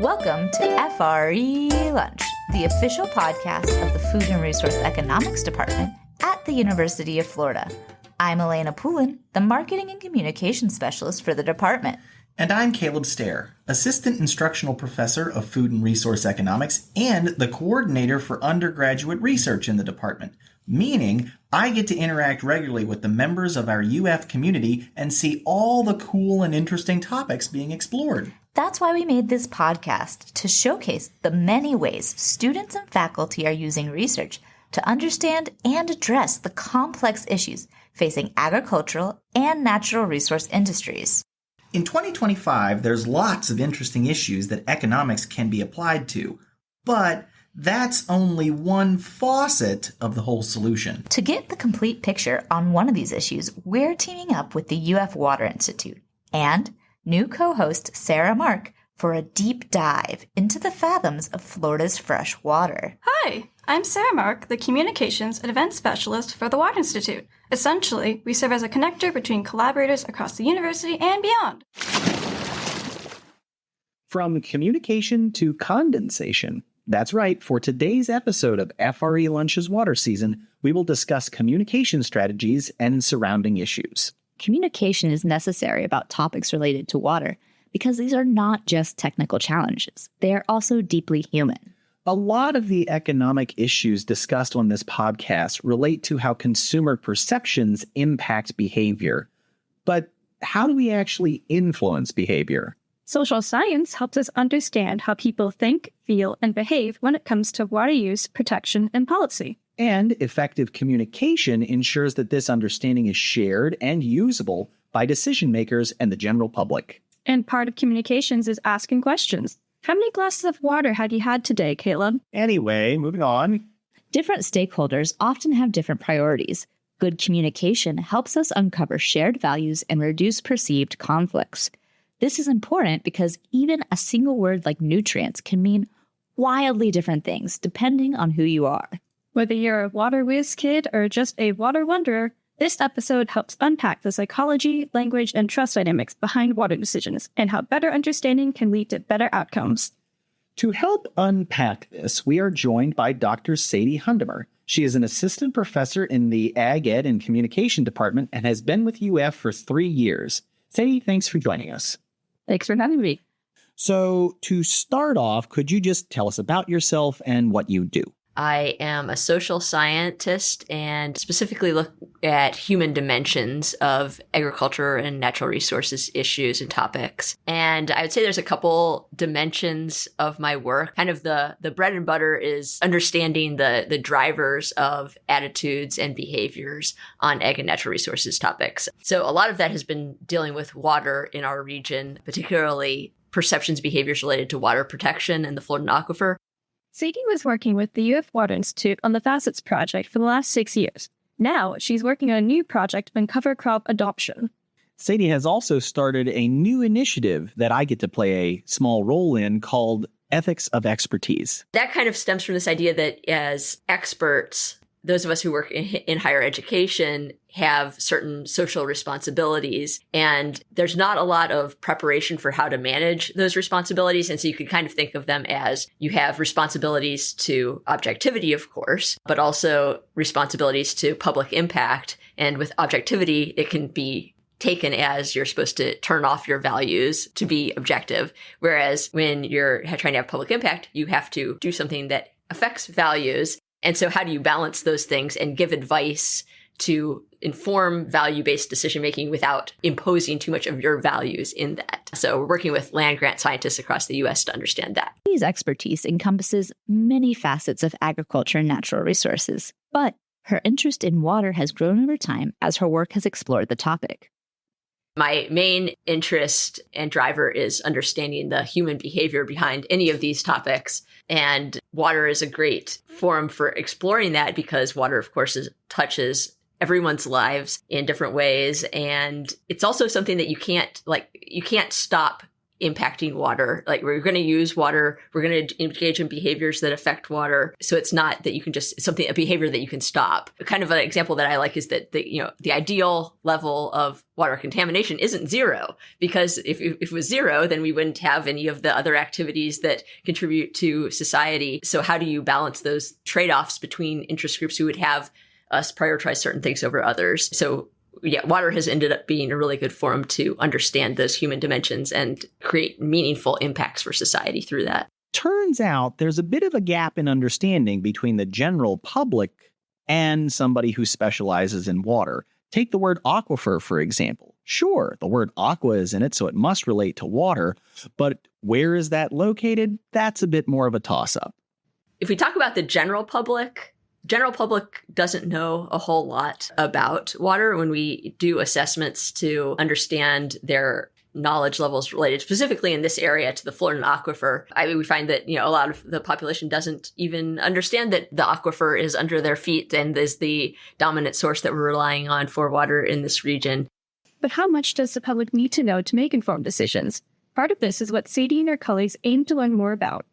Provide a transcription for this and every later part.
Welcome to FRE Lunch, the official podcast of the Food and Resource Economics Department at the University of Florida. I'm Elena Poulin, the Marketing and Communications Specialist for the department. And I'm Caleb Stair, Assistant Instructional Professor of Food and Resource Economics and the Coordinator for Undergraduate Research in the department, meaning I get to interact regularly with the members of our UF community and see all the cool and interesting topics being explored. That's why we made this podcast, to showcase the many ways students and faculty are using research to understand and address the complex issues facing agricultural and natural resource industries. In 2025, there's lots of interesting issues that economics can be applied to, but that's only one faucet of the whole solution. To get the complete picture on one of these issues, we're teaming up with the UF Water Institute and new co-host Sarah Mark for a deep dive into the fathoms of Florida's fresh water. Hi, I'm Sarah Mark, the Communications and Events Specialist for the Water Institute. Essentially, we serve as a connector between collaborators across the university and beyond. From communication to condensation. That's right, for today's episode of FRE Lunch's Water Season, we will discuss communication strategies and surrounding issues. Communication is necessary about topics related to water because these are not just technical challenges. They are also deeply human. A lot of the economic issues discussed on this podcast relate to how consumer perceptions impact behavior. But how do we actually influence behavior? Social science helps us understand how people think, feel, and behave when it comes to water use, protection, and policy. And effective communication ensures that this understanding is shared and usable by decision makers and the general public. And part of communications is asking questions. How many glasses of water had you had today, Caleb? Anyway, moving on. Different stakeholders often have different priorities. Good communication helps us uncover shared values and reduce perceived conflicts. This is important because even a single word like nutrients can mean wildly different things depending on who you are. Whether you're a water whiz kid or just a water wanderer, this episode helps unpack the psychology, language, and trust dynamics behind water decisions and how better understanding can lead to better outcomes. To help unpack this, we are joined by Dr. Sadie Hundemer. She is an assistant professor in the Ag Ed and Communication Department and has been with UF for 3 years. Sadie, thanks for joining us. Thanks for having me. So, to start off, could you just tell us about yourself and what you do? I am a social scientist and specifically look at human dimensions of agriculture and natural resources issues and topics. And I would say there's a couple dimensions of my work. Kind of the bread and butter is understanding the drivers of attitudes and behaviors on ag and natural resources topics. So a lot of that has been dealing with water in our region, particularly perceptions, behaviors related to water protection and the Florida aquifer. Sadie was working with the UF Water Institute on the Facets project for the last 6 years. Now, she's working on a new project on cover crop adoption. Sadie has also started a new initiative that I get to play a small role in called Ethics of Expertise. That kind of stems from this idea that as experts, those of us who work in higher education have certain social responsibilities, and there's not a lot of preparation for how to manage those responsibilities. And so you could kind of think of them as you have responsibilities to objectivity, of course, but also responsibilities to public impact. And with objectivity, it can be taken as you're supposed to turn off your values to be objective. Whereas when you're trying to have public impact, you have to do something that affects values. And so how do you balance those things and give advice to inform value-based decision-making without imposing too much of your values in that? So we're working with land-grant scientists across the U.S. to understand that. Sadie's expertise encompasses many facets of agriculture and natural resources, but her interest in water has grown over time as her work has explored the topic. My main interest and driver is understanding the human behavior behind any of these topics. And water is a great forum for exploring that because water, of course, touches everyone's lives in different ways. And it's also something that you can't stop impacting water. Like, we're going to use water. We're going to engage in behaviors that affect water. So it's not that you can just a behavior that you can stop. Kind of an example that I like is that the ideal level of water contamination isn't zero, because if it was zero, then we wouldn't have any of the other activities that contribute to society. So how do you balance those trade-offs between interest groups who would have us prioritize certain things over others? So yeah, water has ended up being a really good forum to understand those human dimensions and create meaningful impacts for society through that. Turns out there's a bit of a gap in understanding between the general public and somebody who specializes in water. Take the word aquifer, for example. Sure, the word aqua is in it, so it must relate to water, but where is that located? That's a bit more of a toss-up. If we talk about the general public doesn't know a whole lot about water. When we do assessments to understand their knowledge levels related specifically in this area to the Florida aquifer, we find that a lot of the population doesn't even understand that the aquifer is under their feet and is the dominant source that we're relying on for water in this region. But how much does the public need to know to make informed decisions? Part of this is what Sadie and her colleagues aim to learn more about.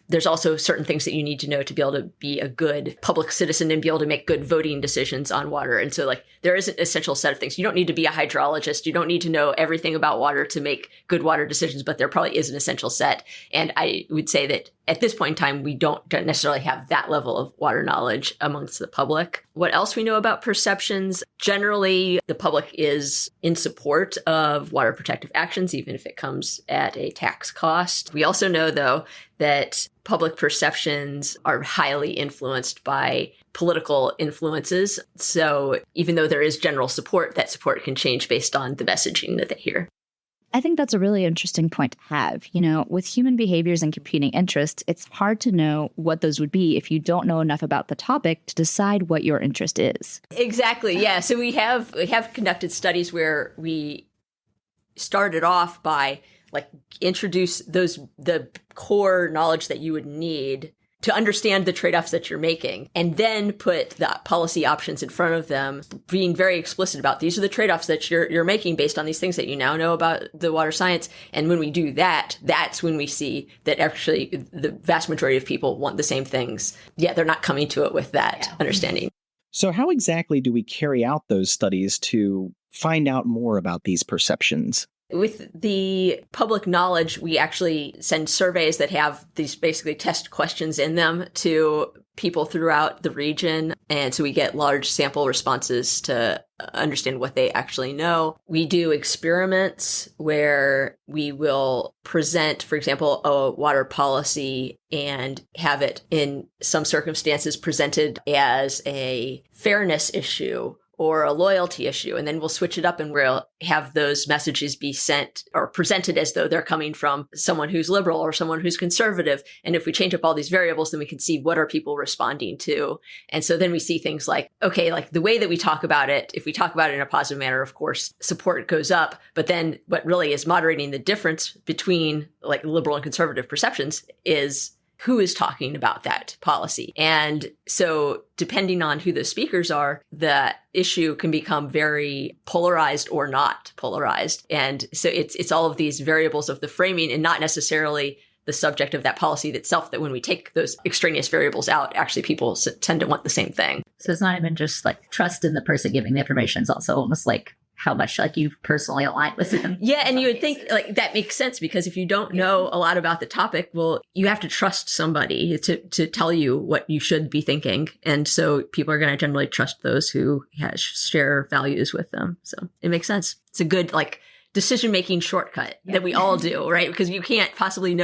There's also certain things that you need to know to be able to be a good public citizen and be able to make good voting decisions on water. And so there is an essential set of things. You don't need to be a hydrologist. You don't need to know everything about water to make good water decisions, but there probably is an essential set. And I would say that at this point in time, we don't necessarily have that level of water knowledge amongst the public. What else we know about perceptions? Generally, the public is in support of water protective actions, even if it comes at a tax cost. We also know, though, that public perceptions are highly influenced by political influences. So even though there is general support, that support can change based on the messaging that they hear. I think that's a really interesting point to have. With human behaviors and competing interests, it's hard to know what those would be if you don't know enough about the topic to decide what your interest is. Exactly. Yeah. So we have conducted studies where we started off by introduce the core knowledge that you would need to understand the trade-offs that you're making, and then put the policy options in front of them, being very explicit about these are the trade-offs that you're making based on these things that you now know about the water science. And when we do that, that's when we see that actually the vast majority of people want the same things. Yeah, they're not coming to it with that understanding. So how exactly do we carry out those studies to find out more about these perceptions? With the public knowledge, we actually send surveys that have these basically test questions in them to people throughout the region. And so we get large sample responses to understand what they actually know. We do experiments where we will present, for example, a water policy and have it in some circumstances presented as a fairness issue or a loyalty issue. And then we'll switch it up and we'll have those messages be sent or presented as though they're coming from someone who's liberal or someone who's conservative. And if we change up all these variables, then we can see what are people responding to. And so then we see things like, okay, the way that we talk about it, if we talk about it in a positive manner, of course, support goes up. But then what really is moderating the difference between liberal and conservative perceptions is who is talking about that policy. And so depending on who the speakers are, the issue can become very polarized or not polarized. And so it's all of these variables of the framing and not necessarily the subject of that policy itself, that when we take those extraneous variables out, actually people tend to want the same thing. So it's not even just trust in the person giving the information. It's also almost how much you personally align with them. Yeah, and you would think that makes sense, because if you don't know a lot about the topic, well, you have to trust somebody to tell you what you should be thinking. And so people are going to generally trust those who share values with them. So it makes sense. It's a good decision-making shortcut that we all do, right? Because you can't possibly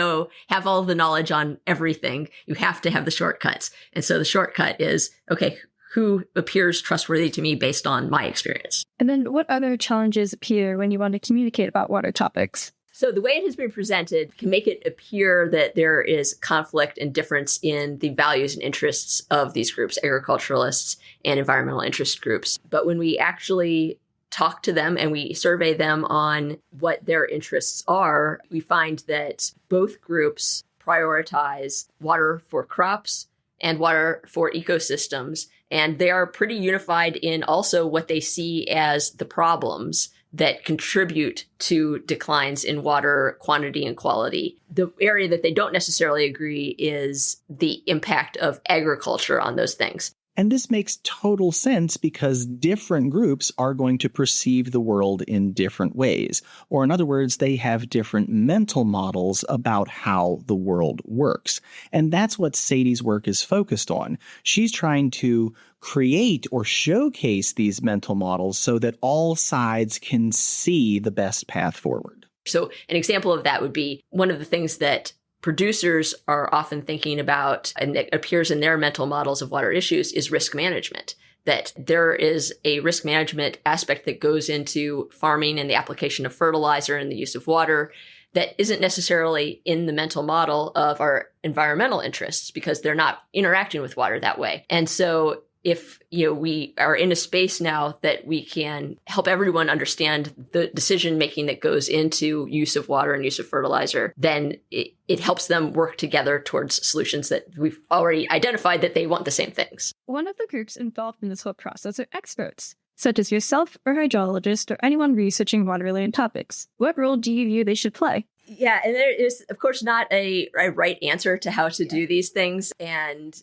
have all of the knowledge on everything. You have to have the shortcuts. And so the shortcut is, okay, who appears trustworthy to me based on my experience? And then what other challenges appear when you want to communicate about water topics? So the way it has been presented can make it appear that there is conflict and difference in the values and interests of these groups, agriculturalists and environmental interest groups. But when we actually talk to them and we survey them on what their interests are, we find that both groups prioritize water for crops and water for ecosystems. And they are pretty unified in also what they see as the problems that contribute to declines in water quantity and quality. The area that they don't necessarily agree is the impact of agriculture on those things. And this makes total sense because different groups are going to perceive the world in different ways. Or in other words, they have different mental models about how the world works. And that's what Sadie's work is focused on. She's trying to create or showcase these mental models so that all sides can see the best path forward. So an example of that would be one of the things that producers are often thinking about, and it appears in their mental models of water issues, is risk management. That there is a risk management aspect that goes into farming and the application of fertilizer and the use of water that isn't necessarily in the mental model of our environmental interests because they're not interacting with water that way. And so if we are in a space now that we can help everyone understand the decision making that goes into use of water and use of fertilizer, then it helps them work together towards solutions that we've already identified that they want the same things. One of the groups involved in this whole process are experts, such as yourself or hydrologist or anyone researching water-related topics. What role do you view they should play? Yeah, and there is, of course, not a right answer to how to do these things. And,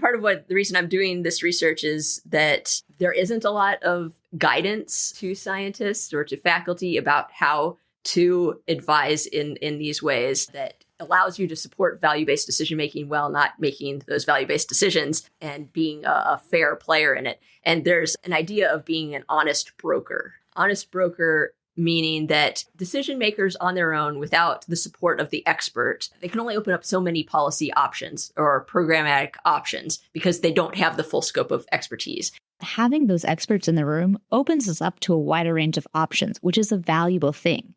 part of the reason I'm doing this research is that there isn't a lot of guidance to scientists or to faculty about how to advise in these ways that allows you to support value-based decision-making while not making those value-based decisions and being a fair player in it. And there's an idea of being an honest broker. Honest broker meaning that decision makers on their own, without the support of the expert, they can only open up so many policy options or programmatic options because they don't have the full scope of expertise. Having those experts in the room opens us up to a wider range of options, which is a valuable thing.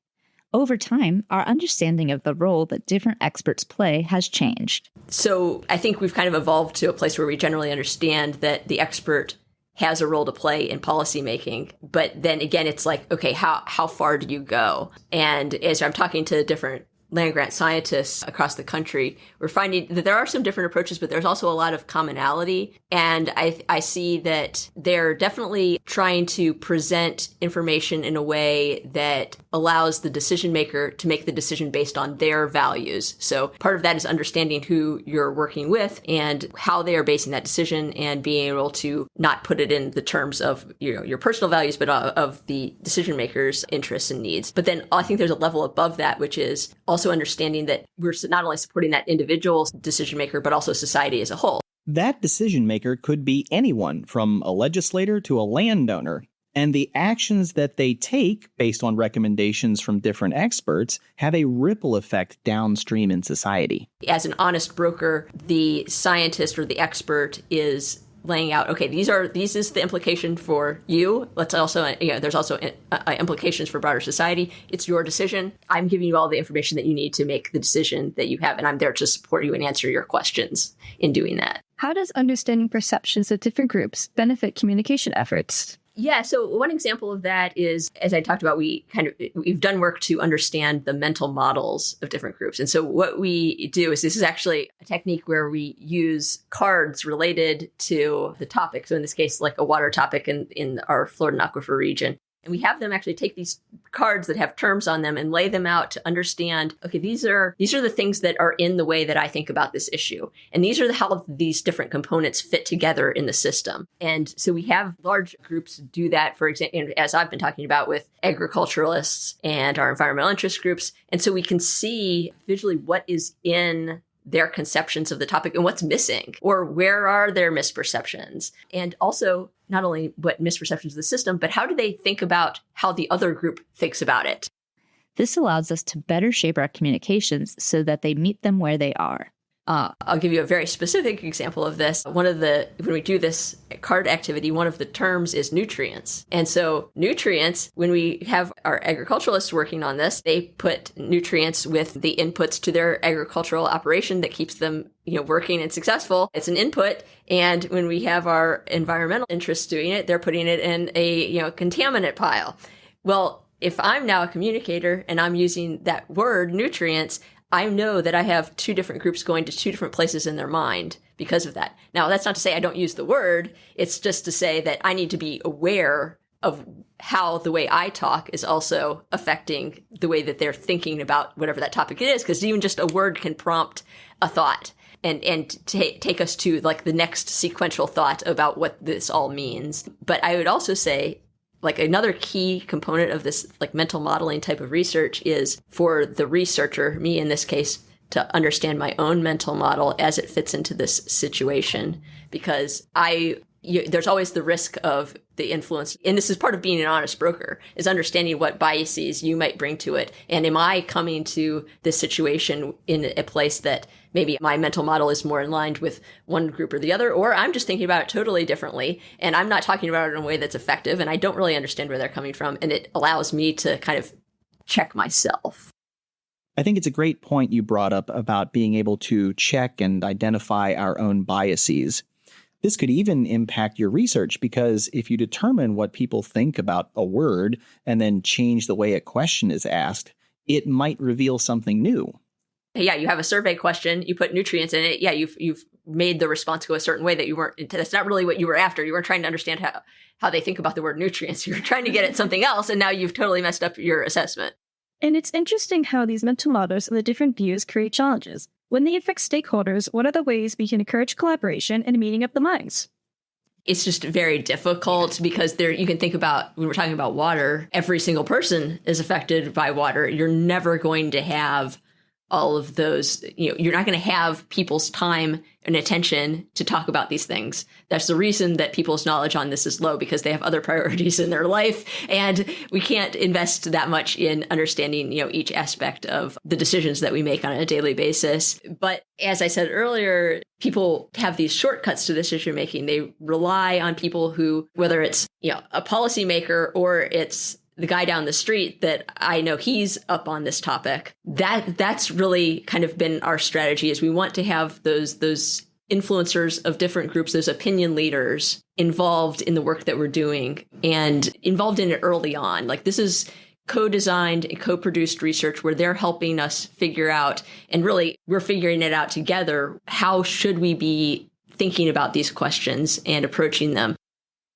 Over time, our understanding of the role that different experts play has changed. So I think we've kind of evolved to a place where we generally understand that the expert has a role to play in policymaking. But then again, it's like, okay, how far do you go? And as I'm talking to different land-grant scientists across the country, we're finding that there are some different approaches, but there's also a lot of commonality. And I see that they're definitely trying to present information in a way that allows the decision maker to make the decision based on their values. So part of that is understanding who you're working with and how they are basing that decision and being able to not put it in the terms of your personal values, but of the decision maker's interests and needs. But then I think there's a level above that, which is also understanding that we're not only supporting that individual decision maker, but also society as a whole. That decision maker could be anyone from a legislator to a landowner. And the actions that they take based on recommendations from different experts have a ripple effect downstream in society. As an honest broker, the scientist or the expert is laying out, okay, this is the implication for you. Let's also, there's also implications for broader society. It's your decision. I'm giving you all the information that you need to make the decision that you have, and I'm there to support you and answer your questions in doing that. How does understanding perceptions of different groups benefit communication efforts? Yeah, so one example of that is, as I talked about, we've done work to understand the mental models of different groups. And so what we do is, this is actually a technique where we use cards related to the topic. So in this case, like a water topic in our Florida Aquifer region. And we have them actually take these cards that have terms on them and lay them out to understand, okay, these are the things that are in the way that I think about this issue. And these are how these different components fit together in the system. And so we have large groups do that, for example, as I've been talking about with agriculturalists and our environmental interest groups. And so we can see visually what is in their conceptions of the topic and what's missing, or where are their misperceptions. And also not only what misperceptions of the system, but how do they think about how the other group thinks about it? This allows us to better shape our communications so that they meet them where they are. I'll give you a very specific example of this. When we do this card activity, one of the terms is nutrients. And so nutrients, when we have our agriculturalists working on this, they put nutrients with the inputs to their agricultural operation that keeps them, working and successful. It's an input. And when we have our environmental interests doing it, they're putting it in a, contaminant pile. Well, if I'm now a communicator and I'm using that word nutrients, I know that I have two different groups going to two different places in their mind because of that. Now, that's not to say I don't use the word. It's just to say that I need to be aware of how the way I talk is also affecting the way that they're thinking about whatever that topic is, because even just a word can prompt a thought and take us to like the next sequential thought about what this all means. But I would also say, like, another key component of this like mental modeling type of research is for the researcher, me in this case, to understand my own mental model as it fits into this situation, because there's always the risk of the influence. And this is part of being an honest broker, is understanding what biases you might bring to it. And am I coming to this situation in a place that maybe my mental model is more in line with one group or the other, or I'm just thinking about it totally differently, and I'm not talking about it in a way that's effective, and I don't really understand where they're coming from. And it allows me to kind of check myself. I think it's a great point you brought up about being able to check and identify our own biases. This could even impact your research, because if you determine what people think about a word and then change the way a question is asked, it might reveal something new. Yeah, you have a survey question, you put nutrients in it. Yeah, you've made the response go a certain way that's not really what you were after. You weren't trying to understand how they think about the word nutrients. You were trying to get at something else, and now you've totally messed up your assessment. And it's interesting how these mental models and the different views create challenges. When they affect stakeholders, what are the ways we can encourage collaboration and meeting up the minds? It's just very difficult, because you can think about, when we're talking about water, every single person is affected by water. You're never going to have all of those, you're not going to have people's time and attention to talk about these things. That's the reason that people's knowledge on this is low, because they have other priorities in their life, and we can't invest that much in understanding, each aspect of the decisions that we make on a daily basis. But as I said earlier, people have these shortcuts to decision making. They rely on people who, whether it's, a policymaker or it's the guy down the street that I know he's up on this topic, that's really kind of been our strategy, is we want to have those influencers of different groups, those opinion leaders involved in the work that we're doing and involved in it early on. Like, this is co-designed and co-produced research where they're helping us figure out, and really we're figuring it out together, how should we be thinking about these questions and approaching them.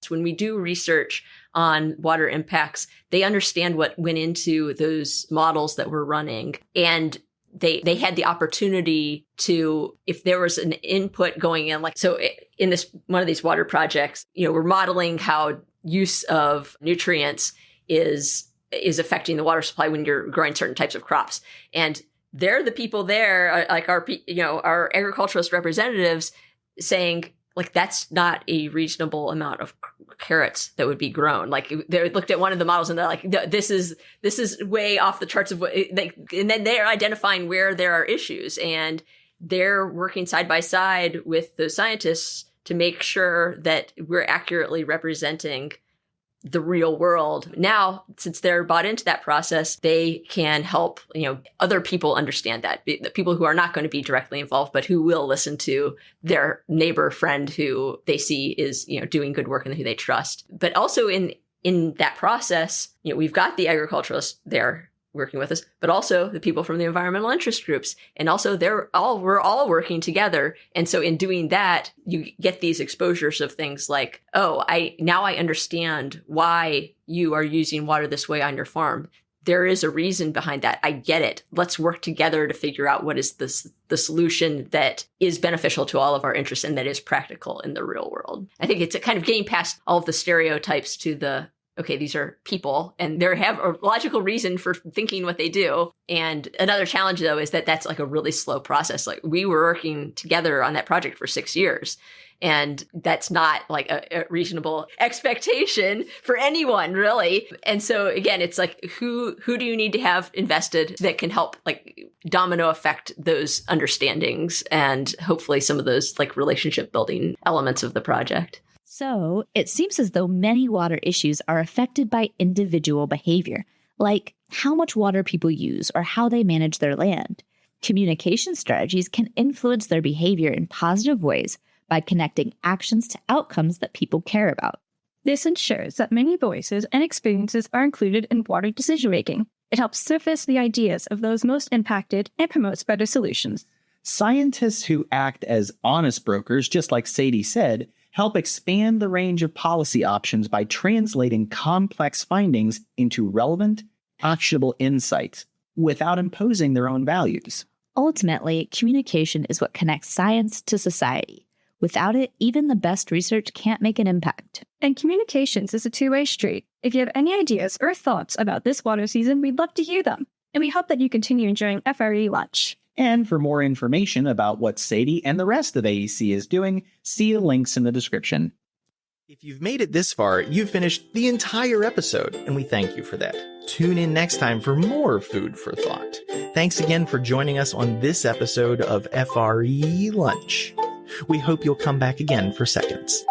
When we do research on water impacts, they understand what went into those models that we're running. And they had the opportunity to, if there was an input going in, like, so in this one of these water projects, we're modeling how use of nutrients is affecting the water supply when you're growing certain types of crops. And they're the people there, like our agriculturalist representatives, saying, like, that's not a reasonable amount of carrots that would be grown. Like, they looked at one of the models and they're like, this is way off the charts of what, and then they're identifying where there are issues, and they're working side by side with the scientists to make sure that we're accurately representing the real world. Now, since they're bought into that process, they can help, other people understand that. The people who are not going to be directly involved, but who will listen to their neighbor friend who they see is, doing good work and who they trust. But also in that process, we've got the agriculturalists there working with us, but also the people from the environmental interest groups. And also we're all working together. And so in doing that, you get these exposures of things like, I understand why you are using water this way on your farm. There is a reason behind that. I get it. Let's work together to figure out what is the solution that is beneficial to all of our interests and that is practical in the real world. I think it's kind of getting past all of the stereotypes to okay, these are people and they have a logical reason for thinking what they do. And another challenge, though, is that that's like a really slow process. Like, we were working together on that project for 6 years. And that's not like a reasonable expectation for anyone, really. And so, again, it's like, who do you need to have invested that can help, like, domino affect those understandings and hopefully some of those, like, relationship building elements of the project. So it seems as though many water issues are affected by individual behavior, like how much water people use or how they manage their land. Communication strategies can influence their behavior in positive ways by connecting actions to outcomes that people care about. This ensures that many voices and experiences are included in water decision-making. It helps surface the ideas of those most impacted and promotes better solutions. Scientists who act as honest brokers, just like Sadie said, help expand the range of policy options by translating complex findings into relevant, actionable insights without imposing their own values. Ultimately, communication is what connects science to society. Without it, even the best research can't make an impact. And communications is a two-way street. If you have any ideas or thoughts about this water season, we'd love to hear them. And we hope that you continue enjoying FRE Lunch. And for more information about what Sadie and the rest of AEC is doing, see the links in the description. If you've made it this far, you've finished the entire episode, and we thank you for that. Tune in next time for more food for thought. Thanks again for joining us on this episode of FRE Lunch. We hope you'll come back again for seconds.